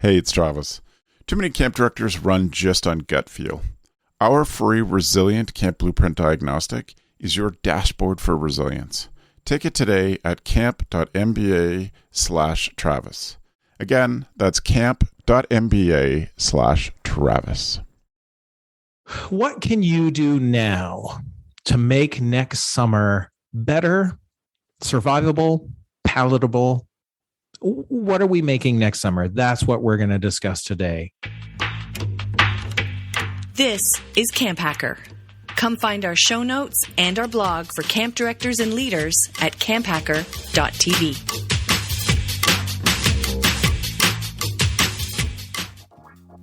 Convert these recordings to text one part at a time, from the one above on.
Hey, it's Travis. Too many camp directors run just on gut feel. Our free Resilient Camp Blueprint Diagnostic is your dashboard for resilience. Take it today at camp.mba/Travis. Again, that's camp.mba/Travis. What can you do now to make next summer better, survivable, palatable? What are we making next summer? That's what we're going to discuss today. This is CampHacker. Come find our show notes and our blog for camp directors and leaders at camphacker.tv.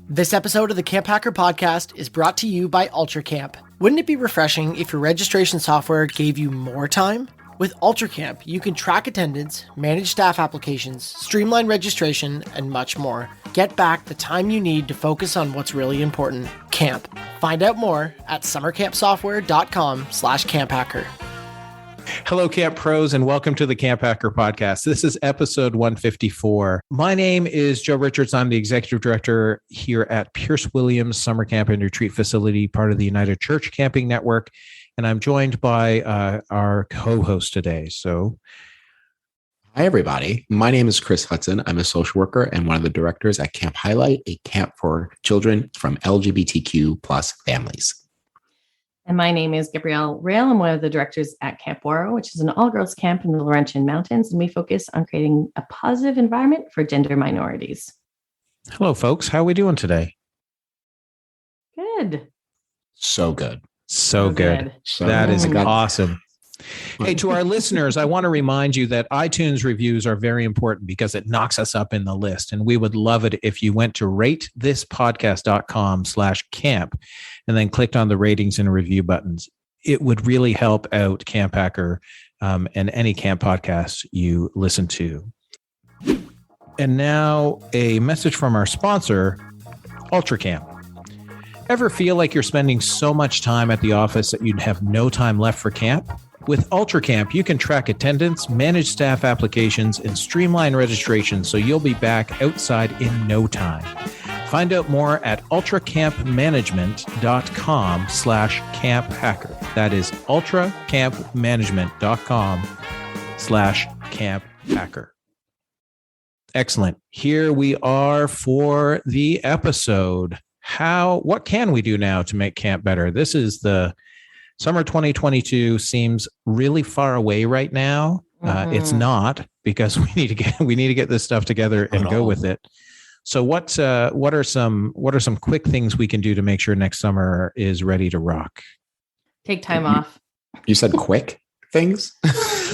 This episode of the CampHacker podcast is brought to you by UltraCamp. Wouldn't it be refreshing if your registration software gave you more time? With UltraCamp, you can track attendance, manage staff applications, streamline registration, and much more. Get back the time you need to focus on what's really important, camp. Find out more at summercampsoftware.com/camphacker. Hello, Camp Pros, and welcome to the CampHacker podcast. This is episode 154. My name is Joe Richards. I'm the executive director here at Pierce Williams Summer Camp and Retreat Facility, part of the United Church Camping Network. And I'm joined by our co-host today. So, hi, everybody. My name is Chris Hudson. I'm a social worker and one of the directors at Camp Highlight, a camp for children from LGBTQ plus families. And my name is Gabrielle Rail. I'm one of the directors at Camp Waro, which is an all-girls camp in the Laurentian Mountains. And we focus on creating a positive environment for gender minorities. Hello, folks. How are we doing today? Good. So good. So good. That is awesome. Hey, to our listeners, I want to remind you that iTunes reviews are very important because it knocks us up in the list. And we would love it if you went to ratethispodcast.com/camp and then clicked on the ratings and review buttons. It would really help out CampHacker and any camp podcast you listen to. And now a message from our sponsor, UltraCamp. Ever feel like you're spending so much time at the office that you'd have no time left for camp? With UltraCamp, you can track attendance, manage staff applications, and streamline registration so you'll be back outside in no time. Find out more at ultracampmanagement.com/camphacker. That is ultracampmanagement.com/camphacker. Excellent. Here we are for the episode. What can we do now to make camp better? This is the summer 2022 seems really far away right now. It's not, because we need to get this stuff together and go with it. So what are some quick things we can do to make sure next summer is ready to rock? Take time off. You said quick things?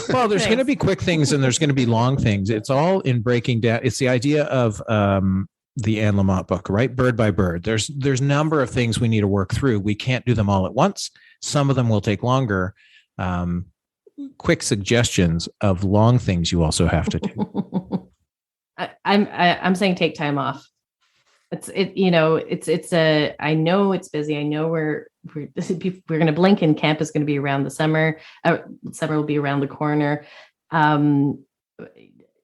Well, there's going to be quick things and there's going to be long things. It's all in breaking down. It's the idea of the Anne Lamott book, right? Bird by bird. There's a number of things we need to work through. We can't do them all at once. Some of them will take longer. Quick suggestions of long things you also have to do. I'm saying take time off. I know it's busy. I know we're going to blink and camp is going to be around the summer. Summer will be around the corner.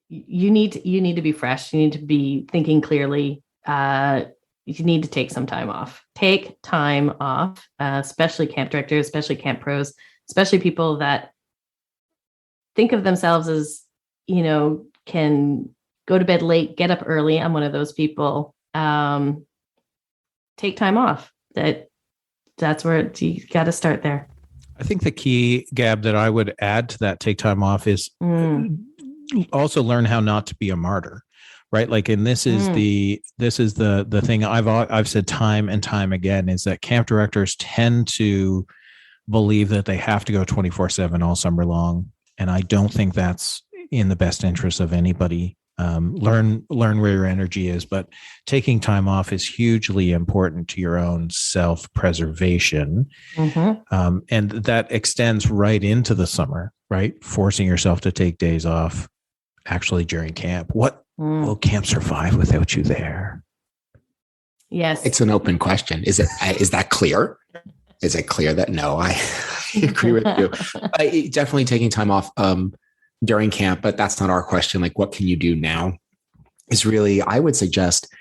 You need to be fresh. You need to be thinking clearly. You need to take some time off. Take time off, especially camp directors, especially camp pros, especially people that think of themselves as, can go to bed late, get up early. I'm one of those people. Take time off. That's where you got to start there. I think the key, Gab, that I would add to that take time off is also learn how not to be a martyr, right? Like, and this is the thing I've said time and time again, is that camp directors tend to believe that they have to go 24/7 all summer long. And I don't think that's in the best interest of anybody. Learn where your energy is, but taking time off is hugely important to your own self-preservation. And that extends right into the summer, right? Forcing yourself to take days off actually during camp. What will camp survive without you there? Yes. It's an open question. Is that clear? Is it clear that no, I agree with you. Definitely taking time off during camp, but that's not our question. Like, what can you do now? Is really, I would suggest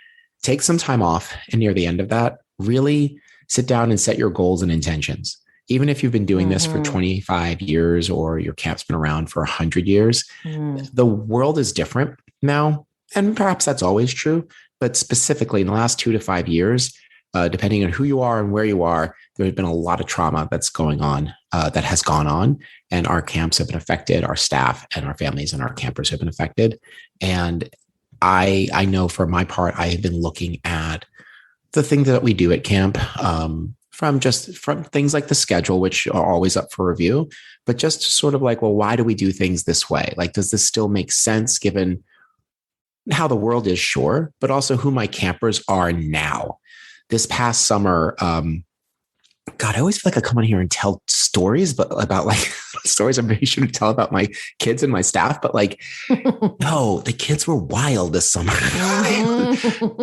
take some time off, and near the end of that, really sit down and set your goals and intentions. Even if you've been doing this for 25 years or your camp's been around for 100 years, the world is different now. And perhaps that's always true. But specifically in the last 2 to 5 years, depending on who you are and where you are, there has been a lot of trauma that's going on, that has gone on. And our camps have been affected. Our staff and our families and our campers have been affected. And I know for my part, I have been looking at the things that we do at camp, from things like the schedule, which are always up for review, but just sort of like, well, why do we do things this way? Like, does this still make sense given how the world is? Sure, but also who my campers are now. This past summer, God, I always feel like I come on here and tell stories, but about like stories I'm very sure to tell about my kids and my staff. But like, no, the kids were wild this summer.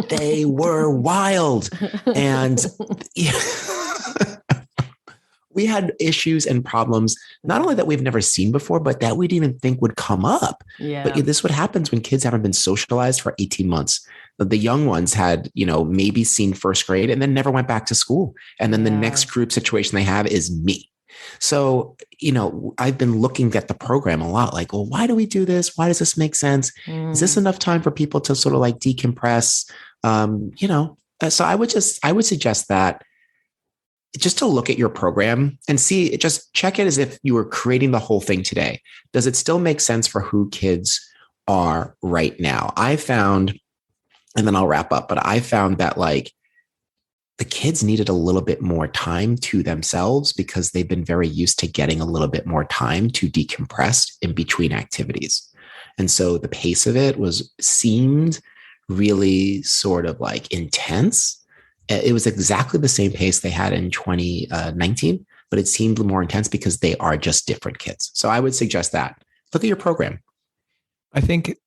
They were wild. And we had issues and problems, not only that we've never seen before, but that we didn't even think would come up. Yeah. But this is what happens when kids haven't been socialized for 18 months. The young ones had, maybe seen first grade and then never went back to school. And then the next group situation they have is me. So, I've been looking at the program a lot, like, well, why do we do this? Why does this make sense? Is this enough time for people to sort of like decompress? So I would suggest that just to look at your program and see, just check it as if you were creating the whole thing today. Does it still make sense for who kids are right now? I found, and then I'll wrap up, but I found that like the kids needed a little bit more time to themselves because they've been very used to getting a little bit more time to decompress in between activities. And so the pace of it seemed really sort of like intense. It was exactly the same pace they had in 2019, but it seemed more intense because they are just different kids. So I would suggest that. Look at your program. I think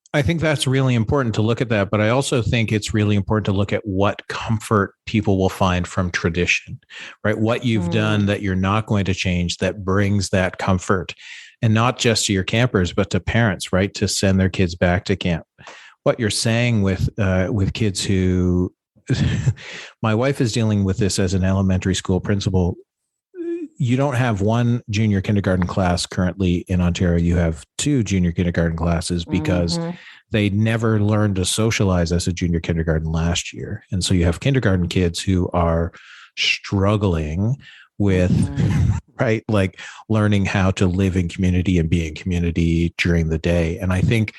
that's really important to look at that, but I also think it's really important to look at what comfort people will find from tradition, right? What you've done that you're not going to change that brings that comfort, and not just to your campers, but to parents, right? To send their kids back to camp. What you're saying with kids who, my wife is dealing with this as an elementary school principal. You don't have one junior kindergarten class currently in Ontario. You have 2 junior kindergarten classes because they never learned to socialize as a junior kindergarten last year. And so you have kindergarten kids who are struggling with, right, like learning how to live in community and be in community during the day. And I think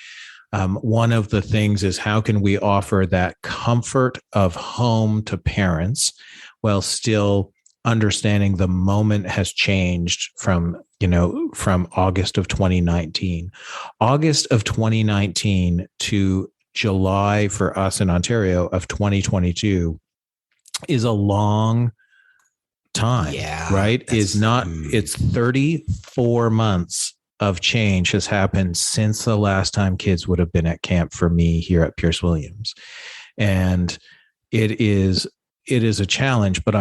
one of the things is, how can we offer that comfort of home to parents while still understanding the moment has changed from August of 2019. August of 2019 to July for us in Ontario of 2022 is a long time, right? It's 34 months of change has happened since the last time kids would have been at camp for me here at Pierce Williams. And it is a challenge, but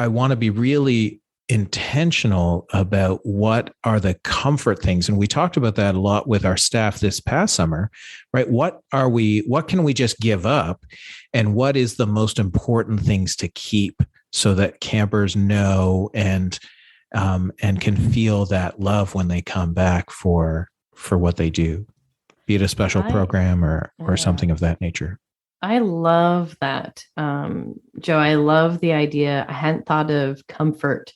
I want to be really intentional about what are the comfort things. And we talked about that a lot with our staff this past summer, right? What can we just give up? And what is the most important things to keep so that campers know and can feel that love when they come back for what they do, be it a special program or something of that nature. I love that, Joe. I love the idea. I hadn't thought of comfort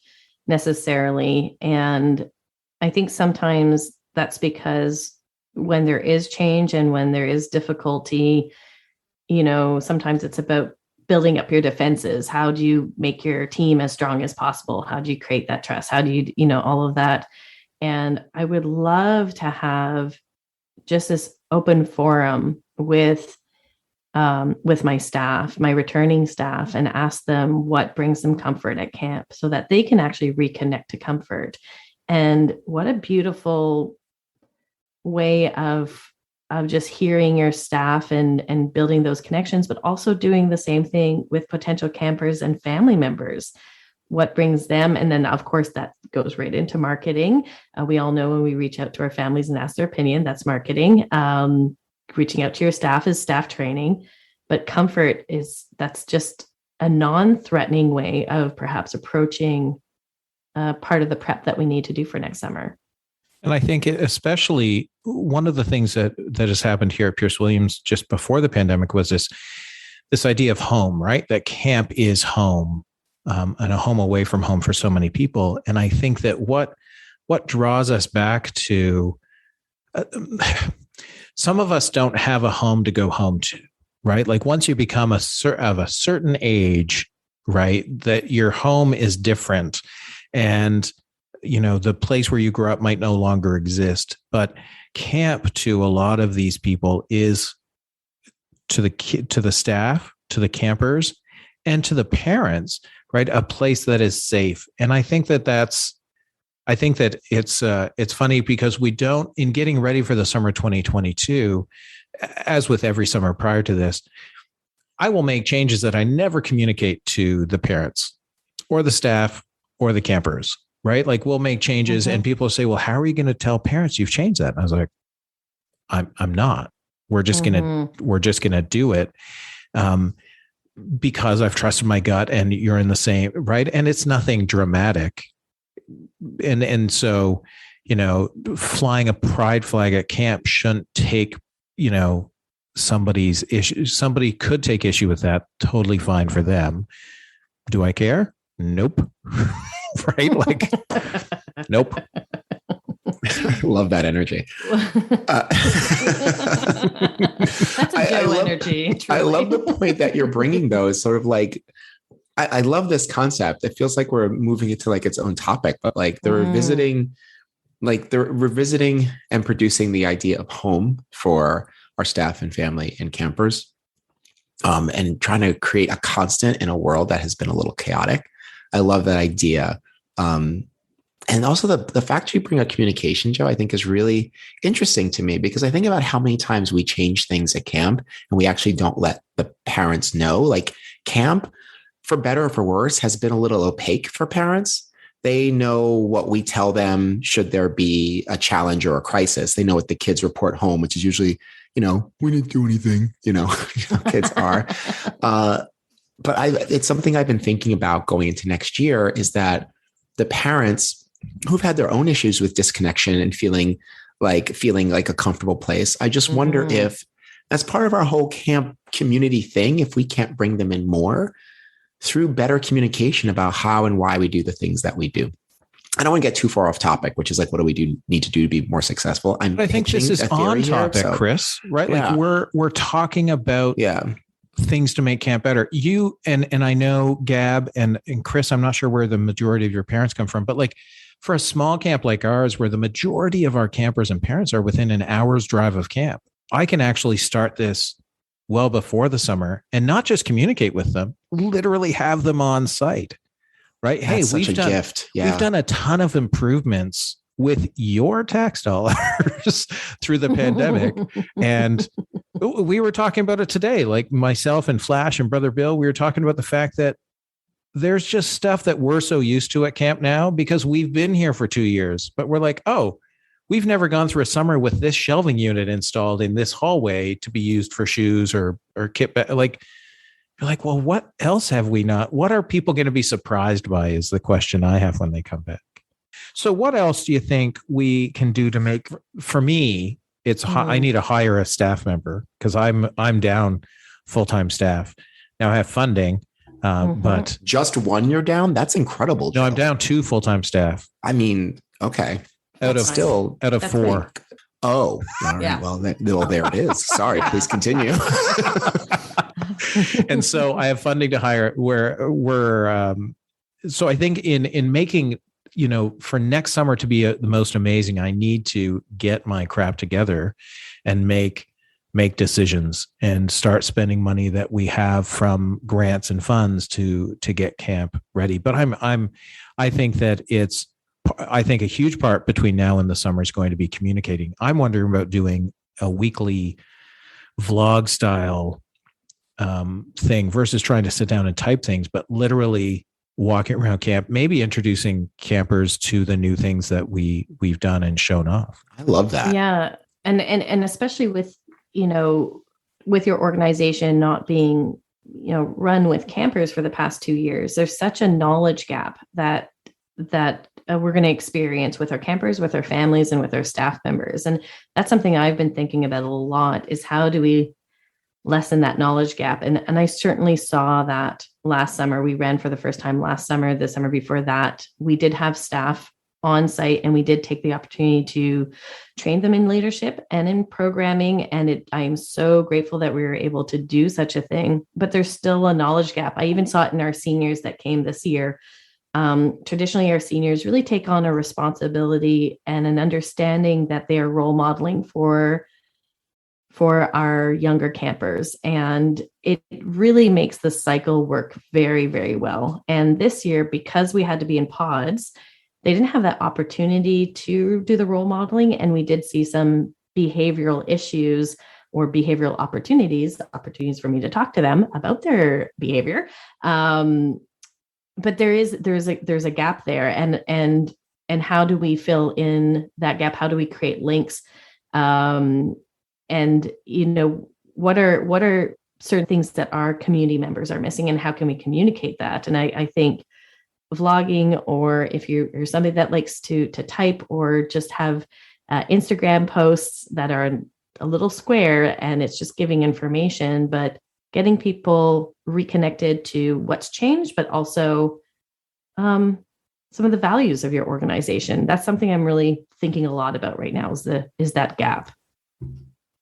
necessarily. And I think sometimes that's because when there is change and when there is difficulty, sometimes it's about building up your defenses. How do you make your team as strong as possible? How do you create that trust? How do you, all of that? And I would love to have just this open forum with my staff, my returning staff, and ask them what brings them comfort at camp so that they can actually reconnect to comfort. And what a beautiful way of just hearing your staff and building those connections, but also doing the same thing with potential campers and family members. What brings them? And then, of course, that goes right into marketing. We all know when we reach out to our families and ask their opinion, that's marketing. Reaching out to your staff is staff training. But comfort that's just a non-threatening way of perhaps approaching part of the prep that we need to do for next summer. And I think especially one of the things that has happened here at Pierce Williams just before the pandemic was this idea of home, right? That camp is home, and a home away from home for so many people. And I think that what draws us back to some of us don't have a home to go home to, right? Like once you become of a certain age, right, that your home is different, and the place where you grew up might no longer exist. But camp to a lot of these people is to the staff, to the campers, and to the parents, right? A place that is safe. And I think that it's funny because we don't, in getting ready for the summer 2022, as with every summer prior to this, I will make changes that I never communicate to the parents or the staff or the campers, right? Like we'll make changes and people say, well, how are you going to tell parents you've changed that? And I was like, I'm not. We're just going to do it. Because I've trusted my gut and you're in the same, right? And it's nothing dramatic. And so, flying a pride flag at camp shouldn't take, somebody's issue. Somebody could take issue with that. Totally fine for them. Do I care? Nope. Right? Like, nope. Love that energy. That's a Joe energy. Truly. I love the point that you're bringing, though. Is sort of like, I love this concept. It feels like we're moving it to like its own topic, but like they're revisiting and producing the idea of home for our staff and family and campers, and trying to create a constant in a world that has been a little chaotic. I love that idea. And also the fact you bring up communication, Joe, I think is really interesting to me, because I think about how many times we change things at camp and we actually don't let the parents know. Like camp, for better or for worse, has been a little opaque for parents. They know what we tell them should there be a challenge or a crisis. They know what the kids report home, which is usually, we didn't do anything, kids are. But it's something I've been thinking about going into next year, is that the parents who've had their own issues with disconnection and feeling like a comfortable place, I just wonder if that's part of our whole camp community thing, if we can't bring them in more through better communication about how and why we do the things that we do. I don't want to get too far off topic, which is like, what do we need to do to be more successful? I think this is on topic, Chris, right? Yeah. Like we're talking about things to make camp better. You and I know Gab and Chris, I'm not sure where the majority of your parents come from, but like for a small camp like ours, where the majority of our campers and parents are within an hour's drive of camp, I can actually start this well before the summer and not just communicate with them, literally have them on site, right? That's We've done a ton of improvements with your tax dollars through the pandemic. And we were talking about it today, like myself and Flash and Brother Bill, we were talking about the fact that there's just stuff that we're so used to at camp now because we've been here for 2 years, but we're like, oh, we've never gone through a summer with this shelving unit installed in this hallway to be used for shoes or kit. Like, you're like, well, what else have we not? What are people going to be surprised by is the question I have when they come back. So what else do you think we can do to make, for me, it's I need to hire a staff member because I'm down full-time staff. Now I have funding, but just one you're down? That's incredible, Joe. No, I'm down 2 full-time staff. I mean, okay. Out of 4. Great. Oh, all right. Well, there it is. Sorry, please continue. And so I have funding to hire so I think in making, for next summer to be the most amazing, I need to get my crap together and make decisions and start spending money that we have from grants and funds to get camp ready. But I think that I think a huge part between now and the summer is going to be communicating. I'm wondering about doing a weekly vlog style thing versus trying to sit down and type things, but literally walking around camp, maybe introducing campers to the new things that we've done and shown off. I love that. Yeah. And especially with, with your organization not being, run with campers for the past 2 years, there's such a knowledge gap that we're going to experience with our campers, with our families, and with our staff members. And that's something I've been thinking about a lot, is how do we lessen that knowledge gap? And I certainly saw that last summer. We ran for the first time last summer. The summer before that, we did have staff on site, and we did take the opportunity to train them in leadership and in programming. And I am so grateful that we were able to do such a thing, but there's still a knowledge gap. I even saw it in our seniors that came this year. Traditionally, our seniors really take on a responsibility and an understanding that they are role modeling for our younger campers. And it really makes the cycle work very, very well. And this year, because we had to be in pods, they didn't have that opportunity to do the role modeling. And we did see some behavioral issues or behavioral opportunities for me to talk to them about their behavior. But there's a gap there. And how do we fill in that gap? How do we create links? And, what are certain things that our community members are missing, and how can we communicate that? And I think vlogging, or if you're somebody that likes to type or just have Instagram posts that are a little square and it's just giving information, but getting people reconnected to what's changed, but also some of the values of your organization. That's something I'm really thinking a lot about right now, is that gap.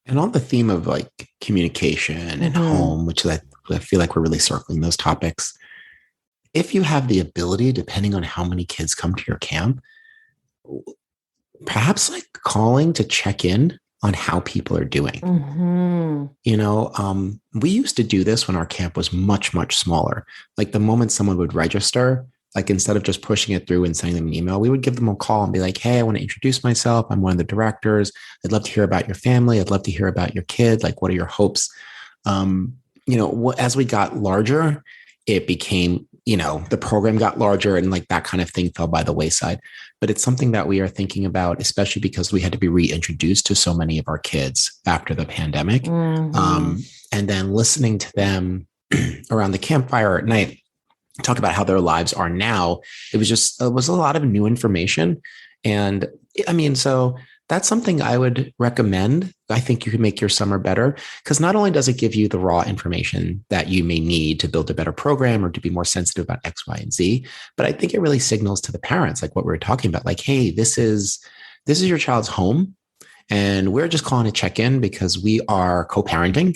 And on the theme of like communication and home, which I feel like we're really circling those topics. If you have the ability, depending on how many kids come to your camp, perhaps like calling to check in on how people are doing. We used to do this when our camp was much, much smaller. Like the moment someone would register, like instead of just pushing it through and sending them an email, we would give them a call and be like, hey, I want to introduce myself. I'm one of the directors. I'd love to hear about your family. I'd love to hear about your kid. Like, what are your hopes? As we got larger, it became, the program got larger and like that kind of thing fell by the wayside. But it's something that we are thinking about, especially because we had to be reintroduced to so many of our kids after the pandemic. And then listening to them around the campfire at night, talk about how their lives are now. It was a lot of new information. And so that's something I would recommend. I think you can make your summer better, because not only does it give you the raw information that you may need to build a better program or to be more sensitive about X, Y, and Z, but I think it really signals to the parents, like what we were talking about, like, hey, this is your child's home, and we're just calling to check in because we are co-parenting.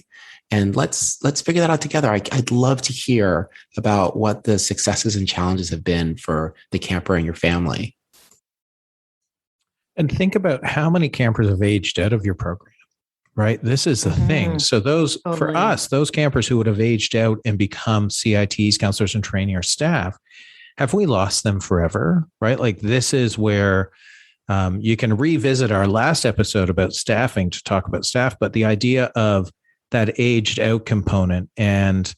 And let's figure that out together. I'd love to hear about what the successes and challenges have been for the camper and your family. And think about how many campers have aged out of your program, right? This is the thing. So for us, those campers who would have aged out and become CITs, counselors and training, or staff, have we lost them forever, right? Like this is where you can revisit our last episode about staffing to talk about staff, but the idea of that aged out component and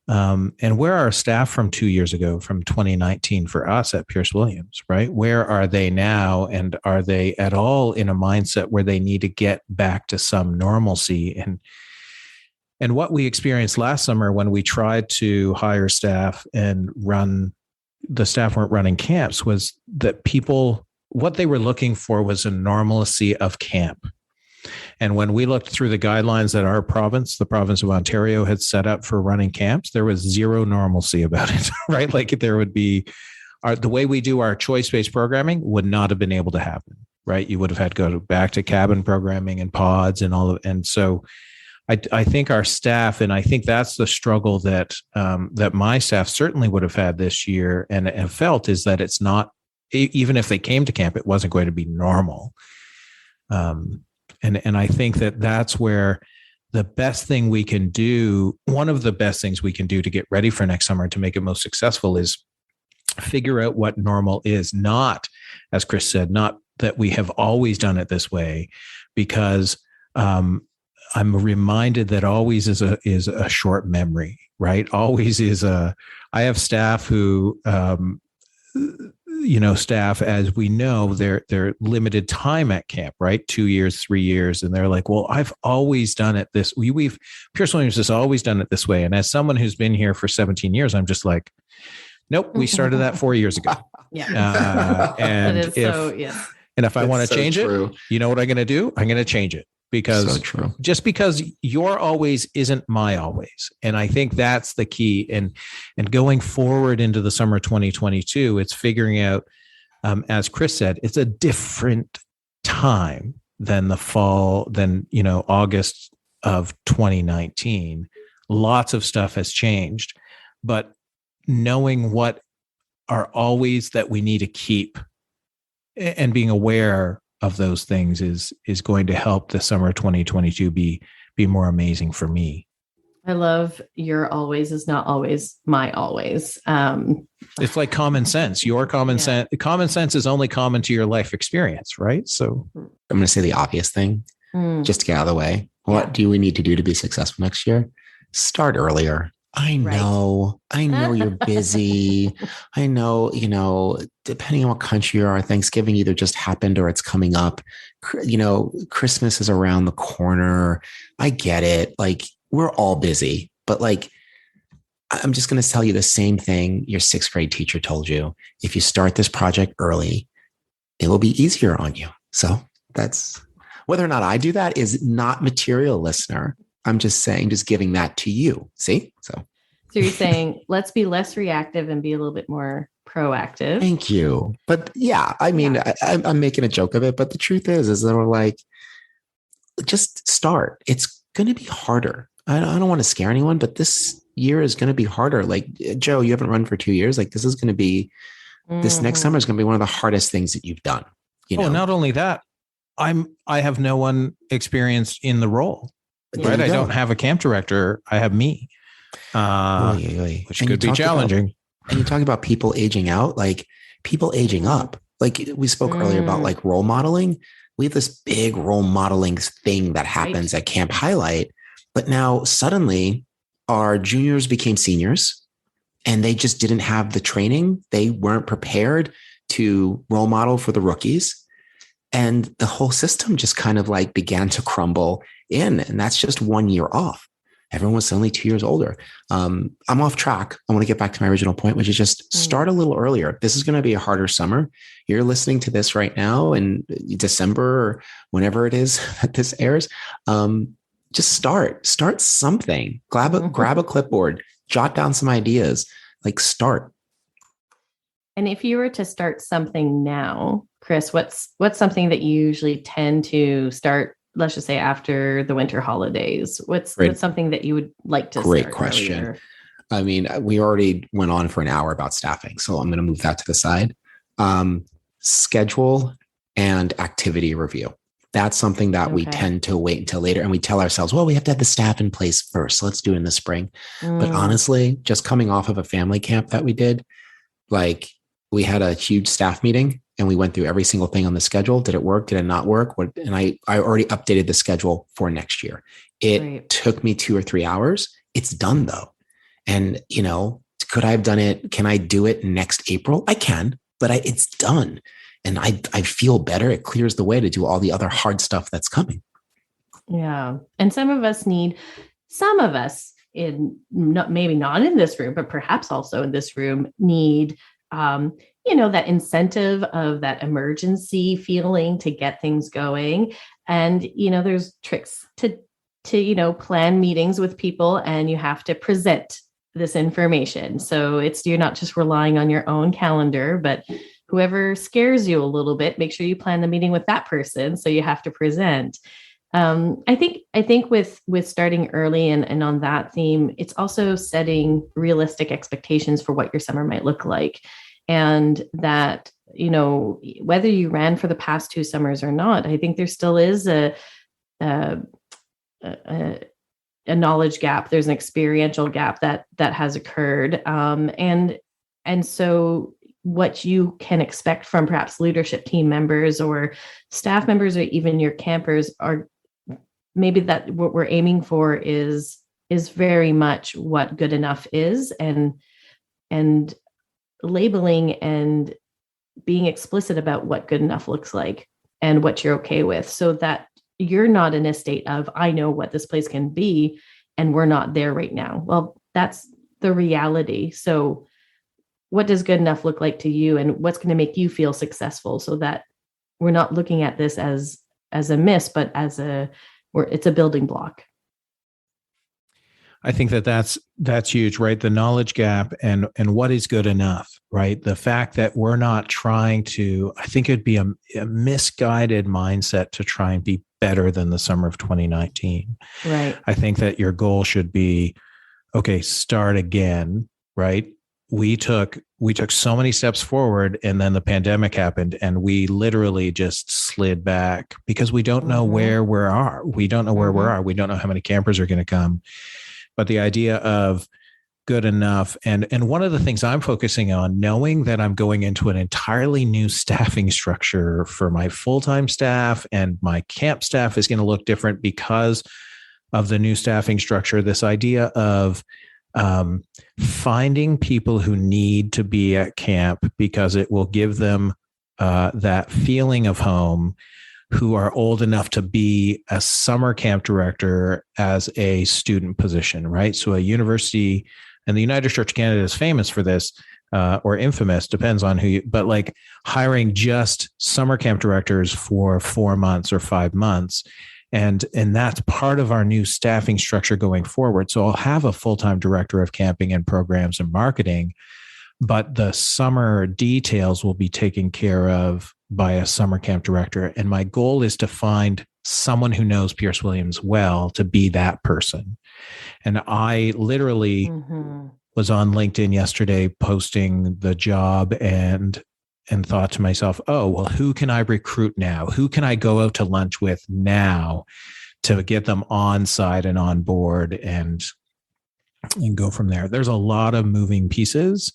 where are our staff from 2 years ago, from 2019 for us at Pierce Williams, right? Where are they now? And are they at all in a mindset where they need to get back to some normalcy? And what we experienced last summer when we tried to hire staff and the staff weren't running camps, was that what they were looking for was a normalcy of camp. And when we looked through the guidelines that our province, the province of Ontario, had set up for running camps, there was zero normalcy about it, right? Like there would be, the way we do our choice-based programming would not have been able to happen, right? You would have had to go back to cabin programming and pods and all of, and so I think our staff, and I think that's the struggle that my staff certainly would have had this year and have felt, is that it's not, even if they came to camp, it wasn't going to be normal. And I think that's where the best thing we can do, one of the best things we can do to get ready for next summer to make it most successful, is figure out what normal is. Not, as Chris said, not that we have always done it this way, because I'm reminded that always is a short memory, right? Always is I have staff who, staff, as we know, they're limited time at camp, right? 2 years, 3 years. And they're like, well, I've always done it this way. Pierce Williams has always done it this way. And as someone who's been here for 17 years, I'm just like, nope, we started that 4 years ago. Yeah. And if I want to change it, you know what I'm going to do? I'm going to change it, because just because your always isn't my always. And I think that's the key. And going forward into the summer 2022, it's figuring out, as Chris said, it's a different time than the fall, than, August of 2019. Lots of stuff has changed, but knowing what are always that we need to keep and being aware of those things is going to help the summer 2022 be more amazing for me. I love your always is not always my always. It's like common sense. Your common sense is only common to your life experience, right? So I'm going to say the obvious thing, just to get out of the way. What do we need to do to be successful next year? Start earlier. I know you're busy. I know, depending on what country you are, Thanksgiving either just happened or it's coming up. Christmas is around the corner. I get it. Like, we're all busy, but like, I'm just going to tell you the same thing your sixth grade teacher told you. If you start this project early, it will be easier on you. So that's whether or not I do that is not material, listener. I'm just saying, just giving that to you. See? So you're saying, let's be less reactive and be a little bit more proactive. Thank you. But yeah, I mean, I'm making a joke of it, but the truth is that we're like, just start. It's going to be harder. I don't want to scare anyone, but this year is going to be harder. Like, Joe, you haven't run for 2 years. Like, this is going to be, this next summer is going to be one of the hardest things that you've done. Not only that, I have no one experienced in the role. Right. I don't have a camp director. I have me, which could be challenging. And you talk about people aging out, like people aging up. Like we spoke earlier about like role modeling. We have this big role modeling thing that happens at Camp Highlight. But now suddenly our juniors became seniors and they just didn't have the training. They weren't prepared to role model for the rookies. And the whole system just kind of like began to crumble in. And that's just 1 year off. Everyone was suddenly 2 years older. I'm off track. I want to get back to my original point, which is just start a little earlier. This is going to be a harder summer. You're listening to this right now in December or whenever it is that this airs. Just start something. Grab a clipboard, jot down some ideas, like start. And if you were to start something now, Chris, what's something that you usually tend to start, let's just say after the winter holidays? What's something that you would like to Great start question. earlier? I mean, we already went on for an hour about staffing, so I'm going to move that to the side. Schedule and activity review. That's something that we tend to wait until later. And we tell ourselves, well, we have to have the staff in place first. So let's do it in the spring. But honestly, just coming off of a family camp that we did, like we had a huge staff meeting and we went through every single thing on the schedule. Did it work? Did it not work? And I already updated the schedule for next year. It took me 2 or 3 hours. It's done though. And, could I have done it? Can I do it next April? I can, but it's done. And I feel better. It clears the way to do all the other hard stuff that's coming. Yeah. And some of us, maybe not in this room, but perhaps also in this room, need that incentive of that emergency feeling to get things going. And, there's tricks to plan meetings with people, and you have to present this information. So you're not just relying on your own calendar, but whoever scares you a little bit, make sure you plan the meeting with that person. So you have to present. I think with starting early and on that theme, it's also setting realistic expectations for what your summer might look like. And that, whether you ran for the past 2 summers or not, I think there still is a knowledge gap. There's an experiential gap that has occurred. And so what you can expect from perhaps leadership team members or staff members, or even your campers, are maybe that what we're aiming for is very much what good enough is, and labeling and being explicit about what good enough looks like and what you're okay with, so that you're not in a state of, I know what this place can be and we're not there right now. Well, that's the reality. So what does good enough look like to you, and what's going to make you feel successful, so that we're not looking at this as a miss, but as it's a building block. I think that's huge, right? The knowledge gap and what is good enough, right? The fact that we're not trying to, I think it'd be a misguided mindset to try and be better than the summer of 2019. Right. I think that your goal should be, okay, start again, right? We took so many steps forward, and then the pandemic happened, and we literally just slid back because we don't know where we are. We don't know where we are. We don't know how many campers are going to come. But the idea of good enough, and one of the things I'm focusing on, knowing that I'm going into an entirely new staffing structure for my full-time staff, and my camp staff is going to look different because of the new staffing structure. This idea of finding people who need to be at camp because it will give them that feeling of home, who are old enough to be a summer camp director as a student position, right? So a university, and the United Church of Canada is famous for this, or infamous, depends on who you, but like hiring just summer camp directors for 4 months or 5 months. And that's part of our new staffing structure going forward. So I'll have a full-time director of camping and programs and marketing, but the summer details will be taken care of by a summer camp director. And my goal is to find someone who knows Pierce Williams well to be that person. And I literally was on LinkedIn yesterday posting the job and thought to myself, oh, well, who can I recruit now? Who can I go out to lunch with now to get them on site and on board and go from there? There's a lot of moving pieces,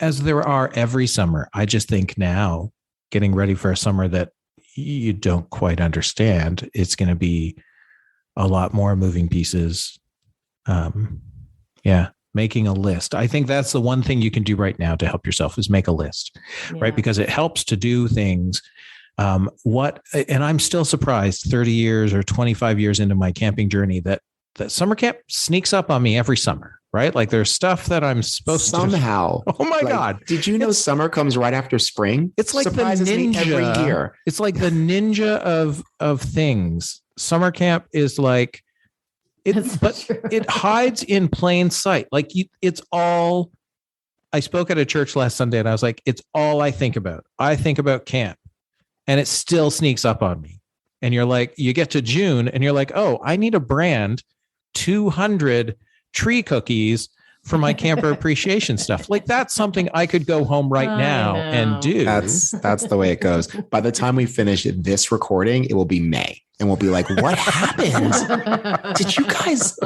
as there are every summer. I just think now, getting ready for a summer that you don't quite understand, it's going to be a lot more moving pieces. Making a list. I think that's the one thing you can do right now to help yourself, is make a list, right? Because it helps to do things. And I'm still surprised 30 years or 25 years into my camping journey that summer camp sneaks up on me every summer, right? Like there's stuff that I'm supposed somehow. Oh my God. Did you know summer comes right after spring? It's like surprises the ninja me every year. It's like the ninja of things. Summer camp is like, it hides in plain sight. Like it's all, I spoke at a church last Sunday and I was like, it's all I think about. I think about camp, and it still sneaks up on me. And you're like, you get to June and you're like, oh, I need to brand 200 tree cookies for my camper appreciation stuff. Like that's something I could go home right now and do. That's the way it goes. By the time we finish this recording, it will be May. And we'll be like, what happened? Did you guys,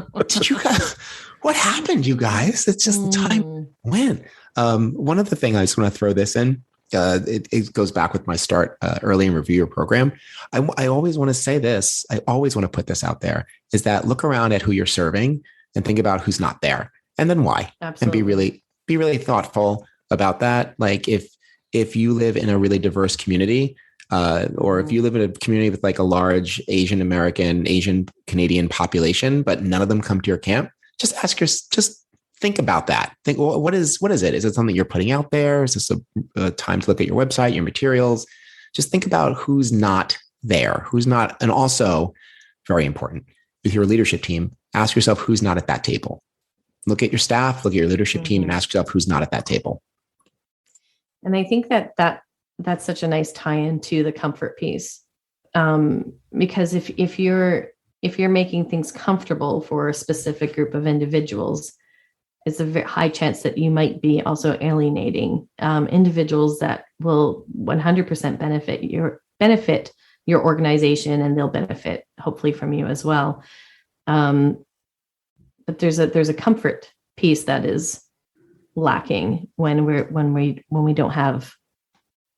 what happened, you guys? It's just the time went. One other thing, I just want to throw this in. It goes back with my start early and review your program. I always want to say this. I always want to put this out there, is that look around at who you're serving and think about who's not there, and then why. Absolutely. And be really thoughtful about that. Like if you live in a really diverse community, or if you live in a community with like a large Asian American, Asian Canadian population, but none of them come to your camp, just think about that. Think, well, what is it? Is it something you're putting out there? Is this a time to look at your website, your materials? Just think about who's not there, who's not. And also, very important, with your leadership team, ask yourself who's not at that table. Look at your staff, look at your leadership team, and ask yourself who's not at that table. And I think that's such a nice tie-in to the comfort piece. Because if you're making things comfortable for a specific group of individuals, it's a very high chance that you might be also alienating individuals that will 100% benefit your organization, and they'll benefit hopefully from you as well. But there's a comfort piece that is lacking when we don't have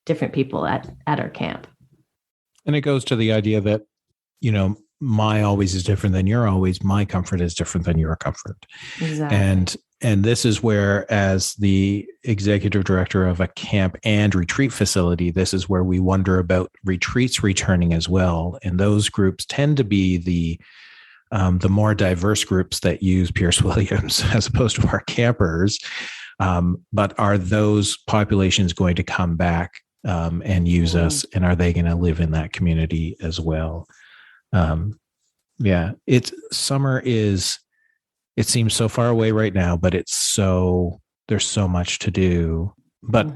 different people at our camp. And it goes to the idea that, my always is different than your always. My comfort is different than your comfort. Exactly. And this is where, as the executive director of a camp and retreat facility, this is where we wonder about retreats returning as well. And those groups tend to be the more diverse groups that use Pierce Williams as opposed to our campers. But are those populations going to come back and use us? And are they going to live in that community as well? Summer is, it seems so far away right now, but there's so much to do. But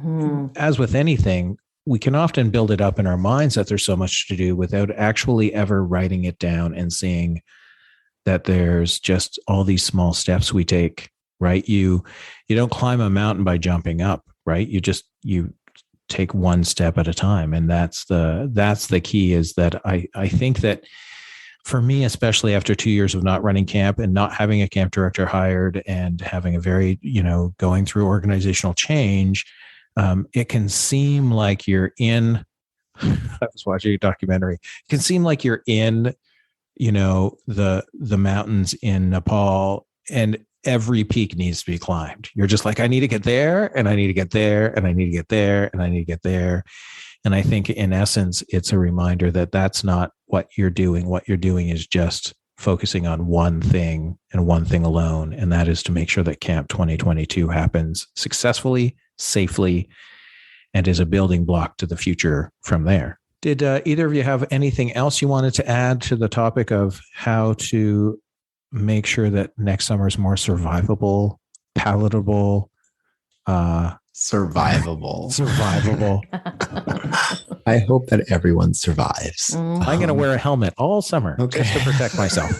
as with anything, we can often build it up in our minds that there's so much to do without actually ever writing it down and seeing that there's just all these small steps we take, right? You don't climb a mountain by jumping up, right? You take one step at a time. And that's the key, is that I think that for me, especially after 2 years of not running camp and not having a camp director hired and having a very, going through organizational change, it can seem like you're in, I was watching a documentary. It can seem like you're in, the mountains in Nepal, and every peak needs to be climbed. You're just like, I need to get there, and I need to get there, and I need to get there, and I need to get there. And I think in essence, it's a reminder that that's not what you're doing. What you're doing is just focusing on one thing and one thing alone. And that is to make sure that Camp 2022 happens successfully, safely, and is a building block to the future from there. Did either of you have anything else you wanted to add to the topic of how to make sure that next summer is more survivable, palatable, survivable? I hope that everyone survives. I'm going to wear a helmet all summer just to protect myself.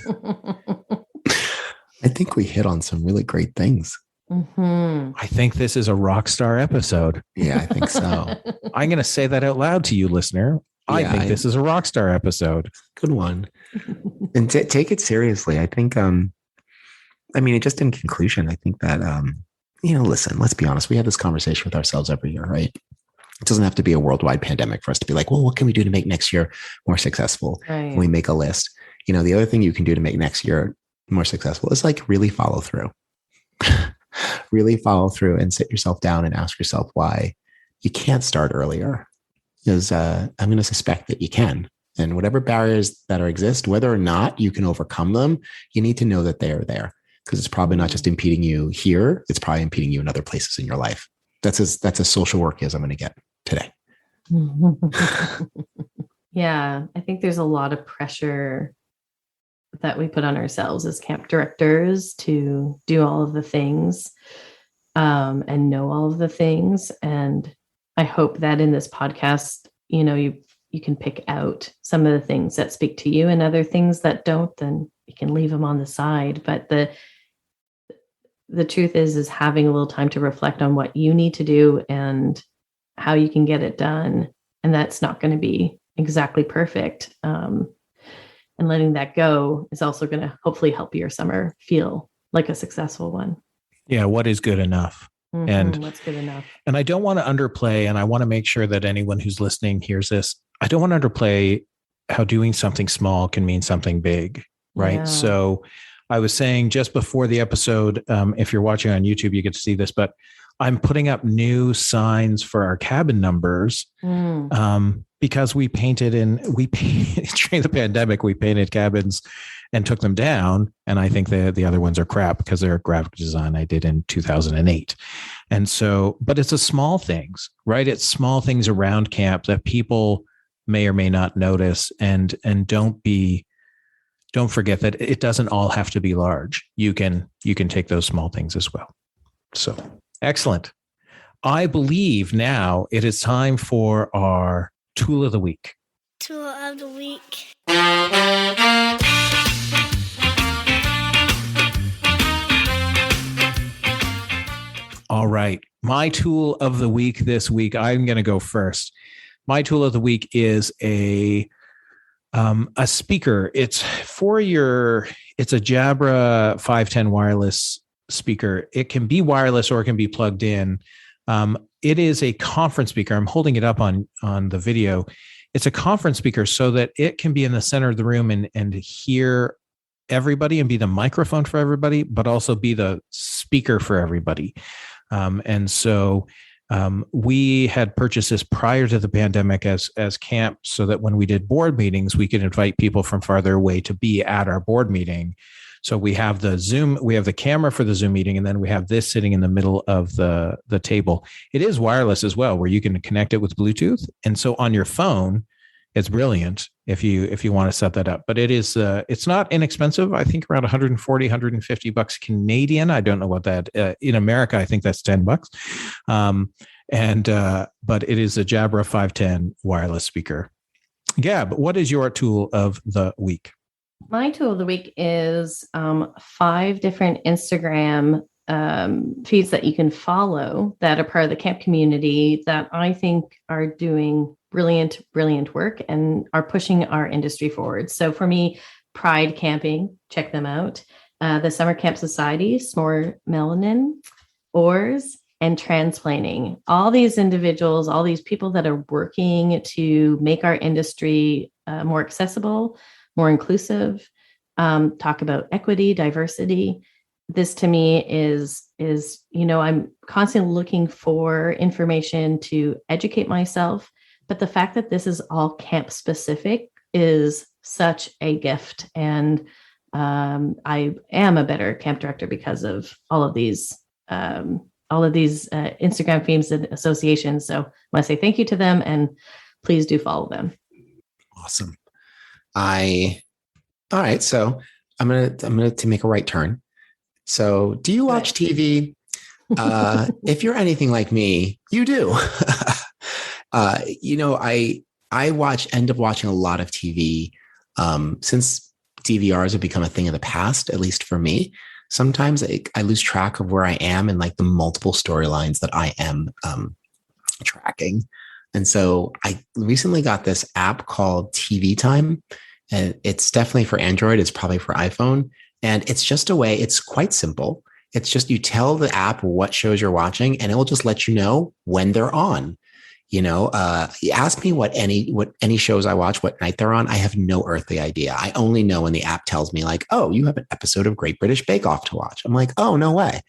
I think we hit on some really great things. I think this is a rock star episode. Yeah, I think so. I'm going to say that out loud to you, listener. I think this is a rock star episode. Good one. And take it seriously. I think, just in conclusion, I think that, listen, let's be honest. We have this conversation with ourselves every year, right? It doesn't have to be a worldwide pandemic for us to be like, well, what can we do to make next year more successful? Right. We make a list. The other thing you can do to make next year more successful is like really follow through. Really follow through and sit yourself down and ask yourself why you can't start earlier. Because I'm going to suspect that you can. And whatever barriers that exist, whether or not you can overcome them, you need to know that they are there. Because it's probably not just impeding you here, it's probably impeding you in other places in your life. That's as social work as I'm going to get today. Yeah, I think there's a lot of pressure that we put on ourselves as camp directors to do all of the things and know all of the things. And I hope that in this podcast, you can pick out some of the things that speak to you, and other things that don't, then you can leave them on the side. But the truth is having a little time to reflect on what you need to do and how you can get it done. And that's not going to be exactly perfect. And letting that go is also going to hopefully help your summer feel like a successful one. Yeah. What is good enough? And what's good enough? And I don't want to underplay, and I want to make sure that anyone who's listening hears this. I don't want to underplay how doing something small can mean something big, right? Yeah. So I was saying just before the episode, if you're watching on YouTube, you get to see this, but I'm putting up new signs for our cabin numbers because we painted during the pandemic, we painted cabins and took them down. And I think the other ones are crap because they're a graphic design I did in 2008. And so, but it's a small things, right? It's small things around camp that people may or may not notice, and don't forget that it doesn't all have to be large. You can take those small things as well. So excellent. I believe now it is time for our tool of the week. Tool of the week. All right. My tool of the week this week, I'm going to go first. My tool of the week is a speaker. It's a Jabra 510 wireless speaker. It can be wireless or it can be plugged in. It is a conference speaker. I'm holding it up on the video. It's a conference speaker so that it can be in the center of the room and hear everybody and be the microphone for everybody, but also be the speaker for everybody. And so we had purchased this prior to the pandemic as camp, so that when we did board meetings, we could invite people from farther away to be at our board meeting. So we have the Zoom, we have the camera for the Zoom meeting, and then we have this sitting in the middle of the table. It is wireless as well, where you can connect it with Bluetooth. And so on your phone, it's brilliant if you want to set that up. But it is it's not inexpensive. I think around 140, 150 bucks Canadian. I don't know what that in America. I think that's $10. But it is a Jabra 510 wireless speaker. Gab, what is your tool of the week? My tool of the week is 5 different Instagram feeds that you can follow that are part of the camp community that I think are doing brilliant work and are pushing our industry forward. So for me, Pride Camping, check them out. The Summer Camp Society, S'more Melanin, Oars, and Transplanting. All these individuals, all these people that are working to make our industry more accessible, more inclusive, talk about equity, diversity. This to me is, I'm constantly looking for information to educate myself. But the fact that this is all camp specific is such a gift. And I am a better camp director because of all of these Instagram themes and associations. So I want to say thank you to them, and please do follow them. Awesome. All right. So I'm gonna make a right turn. So do you watch TV? If you're anything like me, you do. I end up watching a lot of TV since DVRs have become a thing of the past, at least for me. Sometimes I lose track of where I am and like the multiple storylines that I am tracking. And so I recently got this app called TV Time, and it's definitely for Android. It's probably for iPhone. And it's just a way, it's quite simple. It's just you tell the app what shows you're watching, and it will just let you know when they're on. You ask me what any shows I watch, what night they're on. I have no earthly idea. I only know when the app tells me like, oh, you have an episode of Great British Bake Off to watch. I'm like, oh, no way.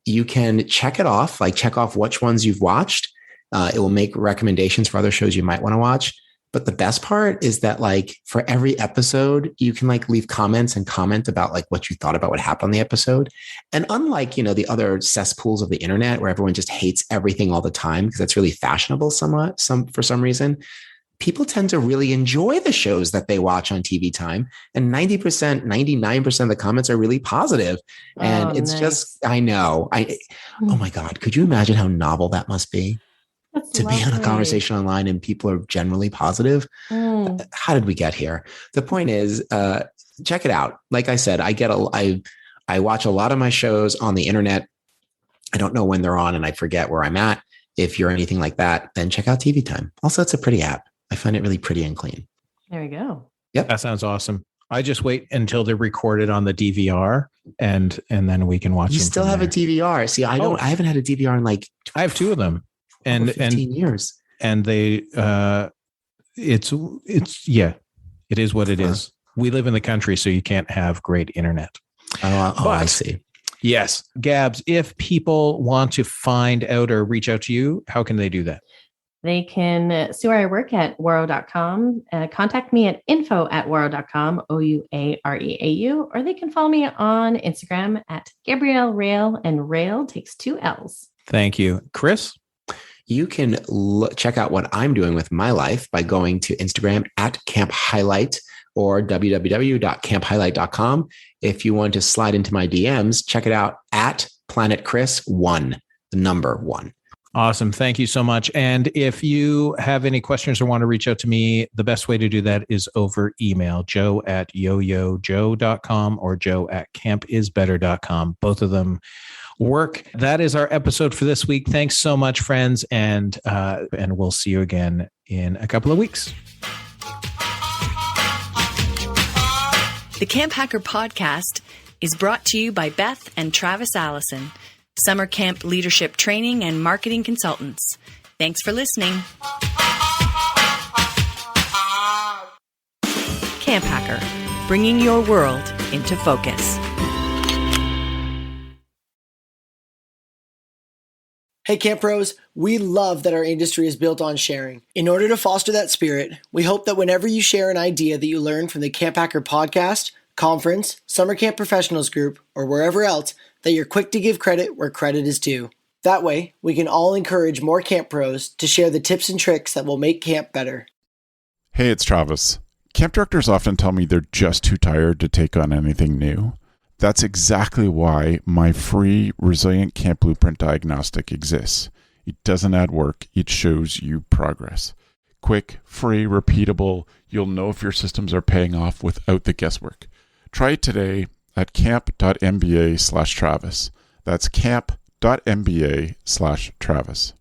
You can check it off, like check off which ones you've watched. It will make recommendations for other shows you might want to watch. But the best part is that like for every episode, you can like leave comments and comment about like what you thought about what happened on the episode. And unlike, the other cesspools of the internet where everyone just hates everything all the time because that's really fashionable for some reason, people tend to really enjoy the shows that they watch on TV Time. And 90%, 99% of the comments are really positive. And it's nice. Just, I know. Oh my God, could you imagine how novel that must be? That's to lovely. Be on a conversation online and people are generally positive. How did we get here? The point is, check it out. Like I said, I watch a lot of my shows on the internet. I don't know when they're on and I forget where I'm at. If you're anything like that, then check out TV Time. Also, it's a pretty app. I find it really pretty and clean. There we go. Yep. That sounds awesome. I just wait until they're recorded on the DVR and then we can watch them. You still have a DVR. See, I haven't had a DVR in like I have 2 of them. And 15 years. And they it is what it is. We live in the country, so you can't have great internet. I see. Yes. Gabz, if people want to find out or reach out to you, how can they do that? They can see where I work at waro.com, contact me at info@waro.com, OUAREAU, or they can follow me on Instagram at Gabrielle Rail, and Rail takes 2 L's. Thank you. Chris? You can check out what I'm doing with my life by going to Instagram at Camp Highlight or www.camphighlight.com. If you want to slide into my DMs, check it out at Planet Chris 1, the number 1. Awesome. Thank you so much. And if you have any questions or want to reach out to me, the best way to do that is over email, joe@yoyojoe.com or joe@campisbetter.com. Both of them work. That is our episode for this week. Thanks so much, friends. And we'll see you again in a couple of weeks. The Camp Hacker podcast is brought to you by Beth and Travis Allison, summer camp leadership training and marketing consultants. Thanks for listening. Camp Hacker, bringing your world into focus. Hey Camp Pros, we love that our industry is built on sharing. In order to foster that spirit, we hope that whenever you share an idea that you learned from the CampHacker podcast, conference, summer camp professionals group, or wherever else, that you're quick to give credit where credit is due. That way, we can all encourage more Camp Pros to share the tips and tricks that will make camp better. Hey, it's Travis. Camp directors often tell me they're just too tired to take on anything new. That's exactly why my free Resilient Camp Blueprint Diagnostic exists. It doesn't add work, it shows you progress. Quick, free, repeatable, you'll know if your systems are paying off without the guesswork. Try it today at camp.mba/Travis. That's camp.mba/Travis.